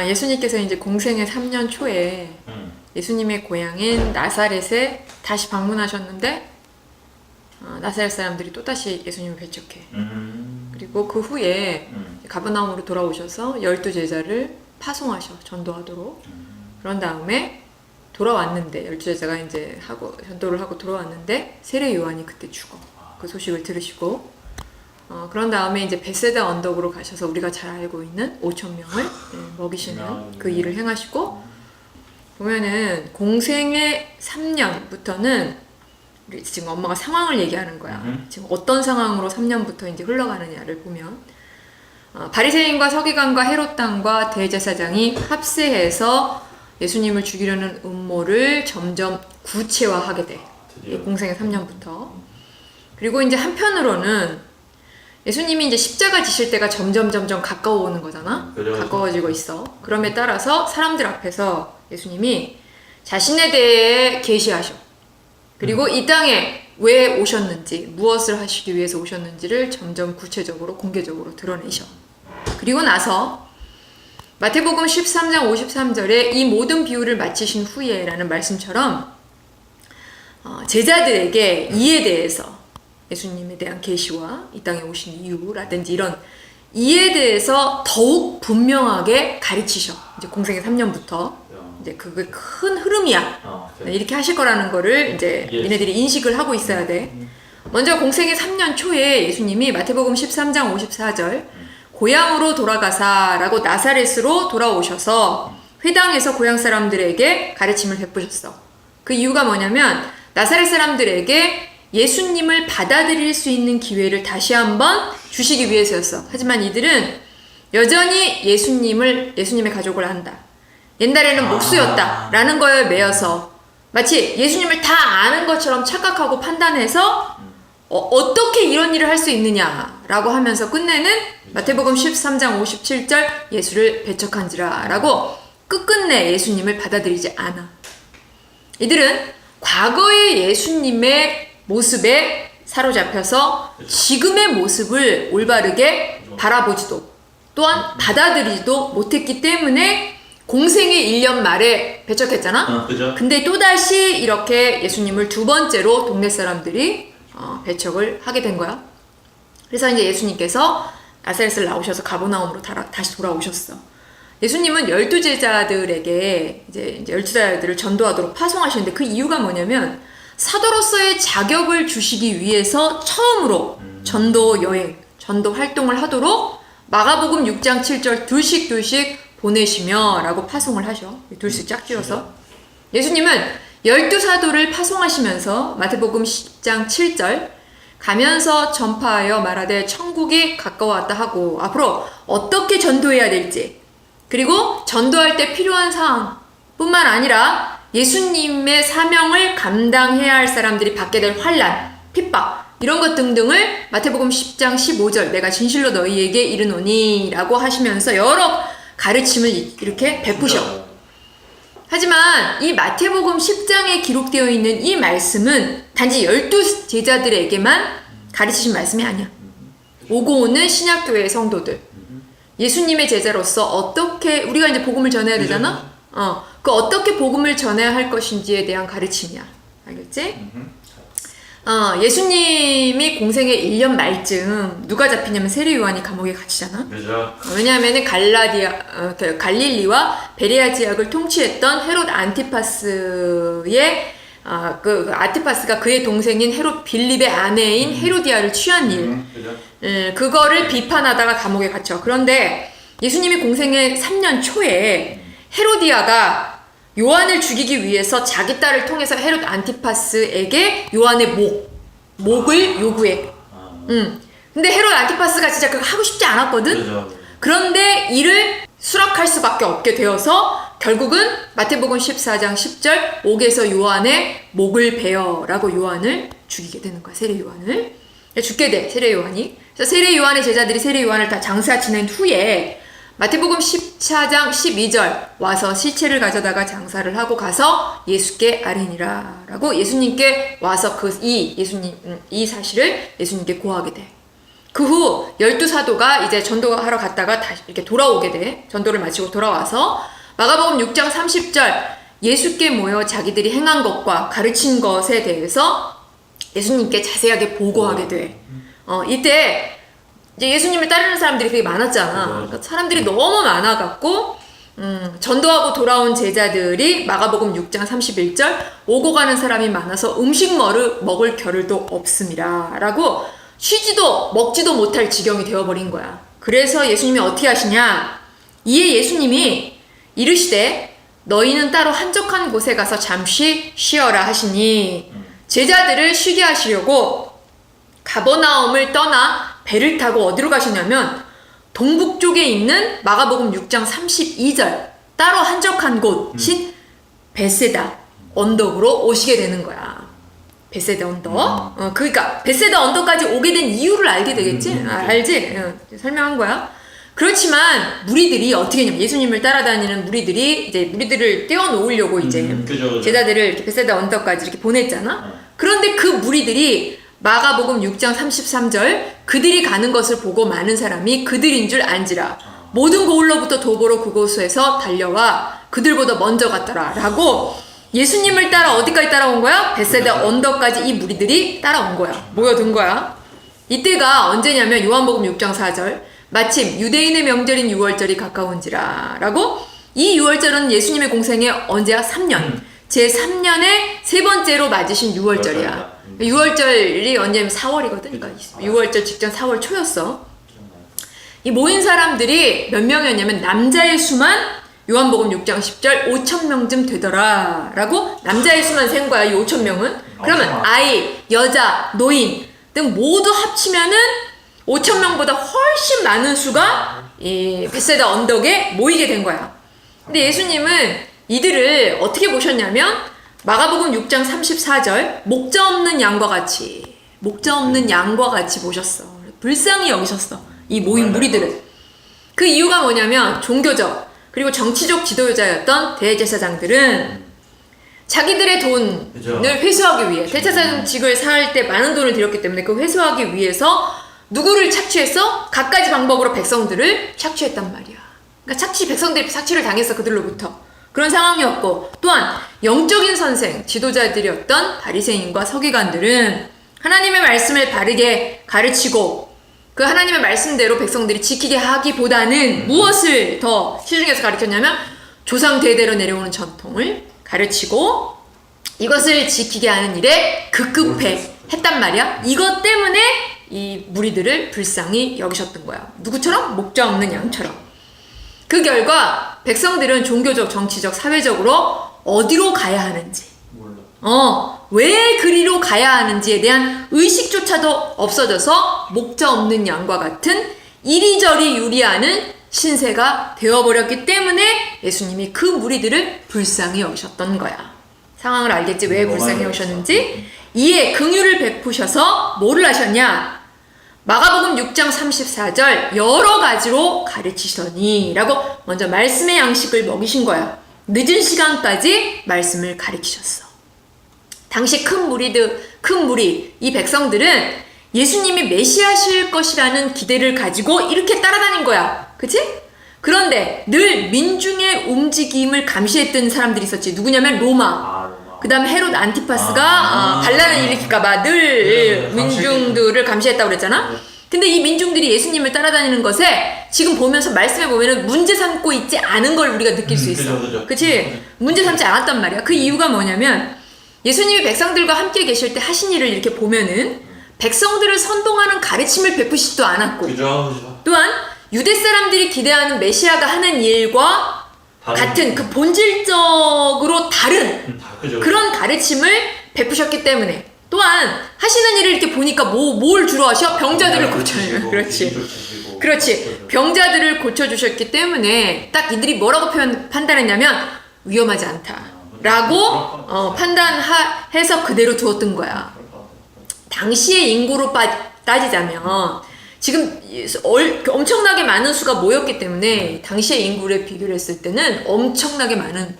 예수님께서 이제 공생의 3년 초에 예수님의 고향인 나사렛에 다시 방문하셨는데 나사렛 사람들이 또다시 예수님을 배척해. 그리고 그 후에 가버나움으로 돌아오셔서 12제자를 파송하셔, 전도하도록. 그런 다음에 돌아왔는데 12제자가 이제 전도를 하고 돌아왔는데 세례 요한이 그때 죽어. 그 소식을 들으시고 그런 다음에 이제 베세다 언덕으로 가셔서 우리가 잘 알고 있는 5,000명을 먹이시는 그 일을 행하시고, 보면은 공생의 3년부터는 지금 엄마가 상황을 얘기하는 거야. 지금 어떤 상황으로 3년부터 이제 흘러가느냐를 보면, 바리새인과 서기관과 헤롯 당과 대제사장이 합세해서 예수님을 죽이려는 음모를 점점 구체화하게 돼. 공생의 3년부터. 그리고 이제 한편으로는 예수님이 이제 십자가 지실 때가 점점 가까워 오는 거잖아. 가까워지고 있어. 그럼에 따라서 사람들 앞에서 예수님이 자신에 대해 계시하셔. 그리고 이 땅에 왜 오셨는지, 무엇을 하시기 위해서 오셨는지를 점점 구체적으로 공개적으로 드러내셔. 그리고 나서 마태복음 13장 53절에 이 모든 비유를 마치신 후에 라는 말씀처럼 제자들에게 이에 대해서, 예수님에 대한 계시와 이 땅에 오신 이유라든지 이런 이에 대해서 더욱 분명하게 가르치셔. 이제 공생의 3년부터 이제 그게 큰 흐름이야. 이렇게 하실 거라는 거를 이제 얘네들이 인식을 하고 있어야 돼. 먼저 공생의 3년 초에 예수님이 마태복음 13장 54절 고향으로 돌아가사라고 나사렛으로 돌아오셔서 회당에서 고향 사람들에게 가르침을 베푸셨어. 그 이유가 뭐냐면 나사렛 사람들에게 예수님을 받아들일 수 있는 기회를 다시 한번 주시기 위해서였어. 하지만 이들은 여전히 예수님의 가족을 안다. 옛날에는 목수였다 라는 거에 매여서 마치 예수님을 다 아는 것처럼 착각하고 판단해서 어떻게 이런 일을 할 수 있느냐라고 하면서 끝내는 마태복음 13장 57절 예수를 배척한지라 라고 끝끝내 예수님을 받아들이지 않아. 이들은 과거의 예수님의 모습에 사로잡혀서 지금의 모습을 올바르게 바라보지도 또한 받아들이지도 못했기 때문에 공생의 1년 말에 배척했잖아. 근데 또다시 이렇게 예수님을 두 번째로 동네 사람들이 배척을 하게 된 거야. 그래서 이제 예수님께서 나사렛을 나오셔서 가버나움으로 다시 돌아오셨어. 예수님은 12제자들에게 이제 12제자들을 전도하도록 파송하시는데 그 이유가 뭐냐면 사도로서의 자격을 주시기 위해서 처음으로 전도 여행, 전도 활동을 하도록 마가복음 6장 7절 둘씩 보내시며 라고 파송을 하셔. 둘씩 짝지어서. 예수님은 12사도를 파송하시면서 마태복음 10장 7절 가면서 전파하여 말하되 천국이 가까워왔다 하고 앞으로 어떻게 전도해야 될지, 그리고 전도할 때 필요한 사항 뿐만 아니라 예수님의 사명을 감당해야 할 사람들이 받게 될 환난, 핍박 이런 것 등등을 마태복음 10장 15절 내가 진실로 너희에게 이르노니 라고 하시면서 여러 가르침을 이렇게 베푸셔. 하지만 이 마태복음 10장에 기록되어 있는 이 말씀은 단지 12제자들에게만 가르치신 말씀이 아니야. 오고 오는 신약교회의 성도들, 예수님의 제자로서 어떻게 우리가 이제 복음을 전해야 되잖아. 그 어떻게 복음을 전해야 할 것인지에 대한 가르침이야. 알겠지? 예수님이 공생의 1년 말쯤 누가 잡히냐면 세례 요한이 감옥에 갇히잖아. 그죠. 왜냐하면은 갈릴리와 베레아 지역을 통치했던 헤롯 안티파스의 그 안티파스가 그의 동생인 헤롯 빌립의 아내인 헤로디아를 취한 일, 그거를 비판하다가 감옥에 갇혀. 그런데 예수님이 공생의 3년 초에 헤로디아가 요한을 죽이기 위해서 자기 딸을 통해서 헤롯 안티파스에게 요한의 목을 요구해. 근데 헤롯 안티파스가 진짜 그거 하고 싶지 않았거든. 그죠. 그런데 이를 수락할 수밖에 없게 되어서 결국은 마태복음 14장 10절 옥에서 요한의 목을 베어라고 요한을 죽이게 되는 거야. 세례 요한을 죽게 돼. 세례 요한이. 그래서 세례 요한의 제자들이 세례 요한을 다 장사 지낸 후에 마태복음 14장 12절 와서 시체를 가져다가 장사를 하고 가서 예수께 아뢰니라 라고 예수님께 와서 이 사실을 예수님께 고하게 돼. 그 후 12사도가 이제 전도하러 갔다가 다시 이렇게 돌아오게 돼. 전도를 마치고 돌아와서 마가복음 6장 30절 예수께 모여 자기들이 행한 것과 가르친 것에 대해서 예수님께 자세하게 보고하게 돼. 이때 이제 예수님을 따르는 사람들이 되게 많았잖아. 그러니까 사람들이 너무 많아갖고 전도하고 돌아온 제자들이 마가복음 6장 31절 오고 가는 사람이 많아서 음식 먹을 겨를도 없습니다 라고 쉬지도 먹지도 못할 지경이 되어버린 거야. 그래서 예수님이 어떻게 하시냐, 이에 예수님이 이르시되 너희는 따로 한적한 곳에 가서 잠시 쉬어라 하시니 제자들을 쉬게 하시려고 가버나움을 떠나 배를 타고 어디로 가시냐면 동북쪽에 있는 마가복음 6장 32절 따로 한적한 곳인 베세다 언덕으로 오시게 되는 거야. 베세다 언덕. 그러니까 베세다 언덕까지 오게 된 이유를 알게 되겠지? 알지? 설명한 거야. 그렇지만 무리들이 어떻게 했냐면 예수님을 따라다니는 무리들이 이제 무리들을 떼어놓으려고 이제 그죠. 제자들을 이렇게 베세다 언덕까지 이렇게 보냈잖아. 그런데 그 무리들이 마가복음 6장 33절 그들이 가는 것을 보고 많은 사람이 그들인 줄 안지라 모든 고을로부터 도보로 그곳에서 달려와 그들보다 먼저 갔더라 라고 예수님을 따라 어디까지 따라온 거야? 베세다 언덕까지 이 무리들이 따라온 거야. 모여든 거야. 이때가 언제냐면 요한복음 6장 4절 마침 유대인의 명절인 유월절이 가까운지라 라고 이 유월절은 예수님의 공생의 언제야? 3년 제 3년의 세 번째로 맞으신 유월절이야. 유월절이 언제면 4월이거든. 그러니까 유월절 직전 4월 초였어. 이 모인 사람들이 몇 명이었냐면 남자의 수만 요한복음 6장 10절 5,000명쯤 되더라 라고 남자의 수만 센 거야. 이 5,000명은. 그러면 아이, 여자, 노인 등 모두 합치면은 5,000명보다 훨씬 많은 수가 이 베세다 언덕에 모이게 된 거야. 근데 예수님은 이들을 어떻게 보셨냐면 마가복음 6장 34절 목자 없는 양과 같이 보셨어. 불쌍히 여기셨어. 이 모인 무리들을. 그 이유가 뭐냐면 종교적 그리고 정치적 지도자였던 대제사장들은 자기들의 돈을 회수하기 위해 대제사장직을 살 때 많은 돈을 들였기 때문에 그 회수하기 위해서 누구를 착취했어? 갖가지 방법으로 백성들을 착취했단 말이야. 그러니까 백성들이 착취를 당했어. 그들로부터. 그런 상황이었고 또한 영적인 선생, 지도자들이었던 바리새인과 서기관들은 하나님의 말씀을 바르게 가르치고 그 하나님의 말씀대로 백성들이 지키게 하기보다는 무엇을 더 시중에서 가르쳤냐면 조상 대대로 내려오는 전통을 가르치고 이것을 지키게 하는 일에 급급해 했단 말이야. 이것 때문에 이 무리들을 불쌍히 여기셨던 거야. 누구처럼? 목자 없는 양처럼. 그 결과 백성들은 종교적, 정치적, 사회적으로 어디로 가야 하는지 왜 그리로 가야 하는지에 대한 의식조차도 없어져서 목자 없는 양과 같은 이리저리 유리하는 신세가 되어버렸기 때문에 예수님이 그 무리들을 불쌍히 여기셨던 거야. 상황을 알겠지? 왜 불쌍히 여기셨는지? 이에 긍휼을 베푸셔서 뭐를 하셨냐? 마가복음 6장 34절 여러 가지로 가르치시더니 라고 먼저 말씀의 양식을 먹이신 거야. 늦은 시간까지 말씀을 가르치셨어. 당시 큰 무리, 이 백성들은 예수님이 메시아실 것이라는 기대를 가지고 이렇게 따라다닌 거야. 그치? 그런데 늘 민중의 움직임을 감시했던 사람들이 있었지. 누구냐면 로마. 그 다음에 헤롯 안티파스가 반란을 일으킬까봐 늘 민중들을 감시했다고 그랬잖아. 근데 이 민중들이 예수님을 따라다니는 것에 지금 보면서 말씀해 보면은 문제 삼고 있지 않은 걸 우리가 느낄 수 있어. 그치? 문제 삼지 않았단 말이야. 그 이유가 뭐냐면 예수님이 백성들과 함께 계실 때 하신 일을 이렇게 보면은 백성들을 선동하는 가르침을 베푸시지도 않았고 또한 유대 사람들이 기대하는 메시아가 하는 일과 같은 그 본질적으로 다른 그런 가르침을 베푸셨기 때문에 또한 하시는 일을 이렇게 보니까 뭘 주로 하셔? 병자들을 고쳐요. 그렇지. 병자들을 고쳐주셨기 때문에 딱 이들이 뭐라고 판단했냐면 위험하지 않다라고 판단해서 그대로 두었던 거야. 당시의 인구로 따지자면 지금 엄청나게 많은 수가 모였기 때문에 당시의 인구를 비교를 했을 때는 엄청나게 많은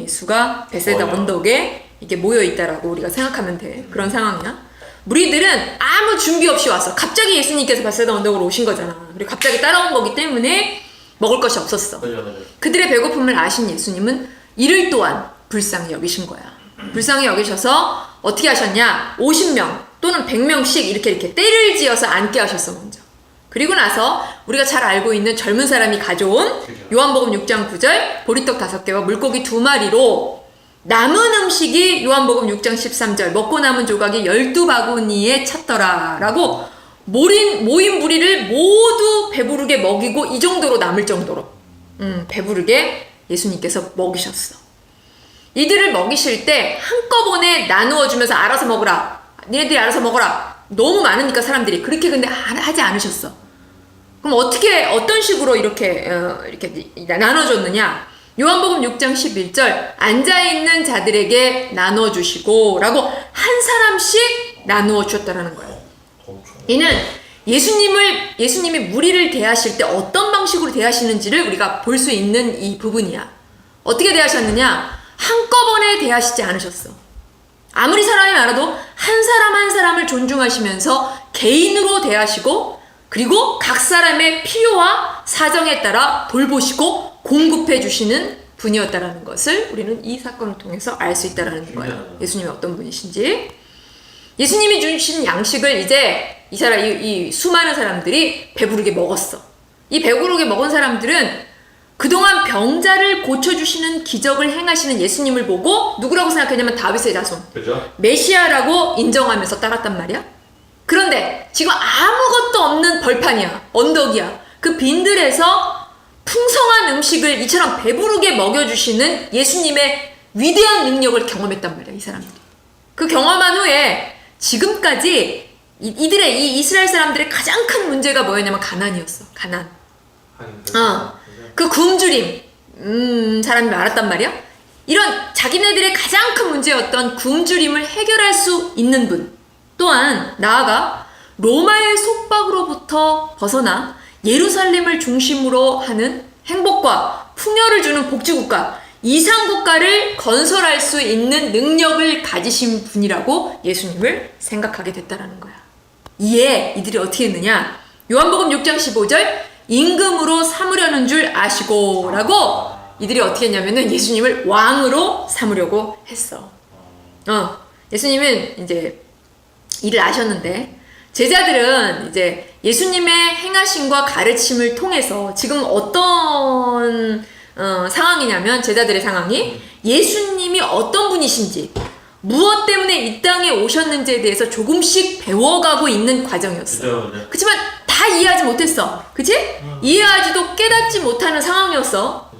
수가 베세다 언덕에 이게 모여 있다라고 우리가 생각하면 돼. 그런 상황이야. 무리들은 아무 준비 없이 왔어. 갑자기 예수님께서 베세다 언덕으로 오신 거잖아. 그리고 갑자기 따라온 거기 때문에 먹을 것이 없었어. 맞아. 그들의 배고픔을 아신 예수님은 이를 또한 불쌍히 여기신 거야. 불쌍히 여기셔서 어떻게 하셨냐? 50명 또는 100명씩 이렇게 때를 지어서 앉게 하셨어 먼저. 그리고 나서 우리가 잘 알고 있는 젊은 사람이 가져온 요한복음 6장 9절 보리떡 5개와 물고기 2마리로 남은 음식이 요한복음 6장 13절 먹고 남은 조각이 12바구니에 찼더라 라고 모인 무리를 모두 배부르게 먹이고 이 정도로 남을 정도로 배부르게 예수님께서 먹이셨어. 이들을 먹이실 때 한꺼번에 나누어 주면서 알아서 먹으라. 니네들이 알아서 먹어라. 너무 많으니까 사람들이 그렇게 근데 하지 않으셨어. 그럼 어떤 식으로 이렇게 나눠줬느냐? 요한복음 6장 11절 앉아있는 자들에게 나눠주시고 라고 한 사람씩 나누어 주셨다라는 거예요. 이는 예수님이 무리를 대하실 때 어떤 방식으로 대하시는지를 우리가 볼 수 있는 이 부분이야. 어떻게 대하셨느냐? 한꺼번에 대하시지 않으셨어. 아무리 사람이 많아도 한 사람 한 사람을 존중하시면서 개인으로 대하시고 그리고 각 사람의 필요와 사정에 따라 돌보시고 공급해 주시는 분이었다라는 것을 우리는 이 사건을 통해서 알 수 있다라는 거예요. 예수님이 어떤 분이신지. 예수님이 주신 양식을 이제 이 수많은 사람들이 배부르게 먹었어. 이 배부르게 먹은 사람들은 그동안 병자를 고쳐주시는 기적을 행하시는 예수님을 보고 누구라고 생각했냐면 다윗의 자손. 그죠? 메시아라고 인정하면서 따랐단 말이야. 그런데 지금 아무것도 없는 벌판이야. 언덕이야. 그 빈들에서 풍성한 음식을 이처럼 배부르게 먹여주시는 예수님의 위대한 능력을 경험했단 말이야. 이 사람들이. 그 경험한 후에 지금까지 이 이스라엘 사람들의 가장 큰 문제가 뭐였냐면 가난이었어. 가난. 그 굶주림 사람이 많았단 말이야. 이런 자기네들의 가장 큰 문제였던 굶주림을 해결할 수 있는 분, 또한 나아가 로마의 속박으로부터 벗어나 예루살렘을 중심으로 하는 행복과 풍요를 주는 복지국가, 이상국가를 건설할 수 있는 능력을 가지신 분이라고 예수님을 생각하게 됐다라는 거야. 이에 이들이 어떻게 했느냐? 요한복음 6장 15절 임금으로 삼으려는 줄 아시고 라고 이들이 어떻게 했냐면은 예수님을 왕으로 삼으려고 했어. 예수님은 이제 일을 아셨는데 제자들은 이제 예수님의 행하심과 가르침을 통해서 지금 어떤 상황이냐면 제자들의 상황이 예수님이 어떤 분이신지 무엇 때문에 이 땅에 오셨는지에 대해서 조금씩 배워가고 있는 과정이었어. 그렇지만 다 이해하지 못했어. 그치? 이해하지도 깨닫지 못하는 상황이었어.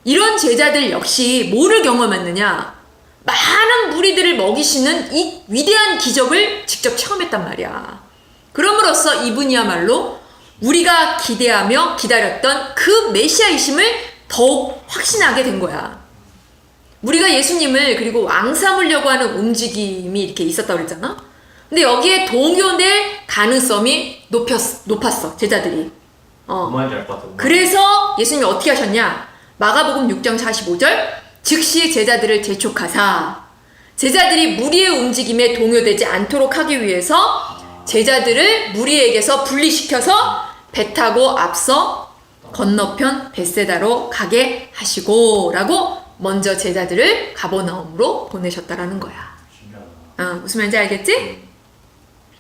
이런 제자들 역시 뭐를 경험했느냐? 많은 무리들을 먹이시는 이 위대한 기적을 직접 체험했단 말이야. 그럼으로써 이분이야말로 우리가 기대하며 기다렸던 그 메시아이심을 더욱 확신하게 된 거야. 우리가 예수님을 그리고 왕 삼으려고 하는 움직임이 이렇게 있었다고 그랬잖아. 근데 여기에 동요될 가능성이 높았어 제자들이. 그래서 예수님이 어떻게 하셨냐? 마가복음 6장 45절 즉시 제자들을 재촉하사 제자들이 무리의 움직임에 동요되지 않도록 하기 위해서 제자들을 무리에게서 분리시켜서 배 타고 앞서 건너편 벳세다로 가게 하시고 라고 먼저 제자들을 가버나움으로 보내셨다라는 거야. 무슨 말인지 알겠지?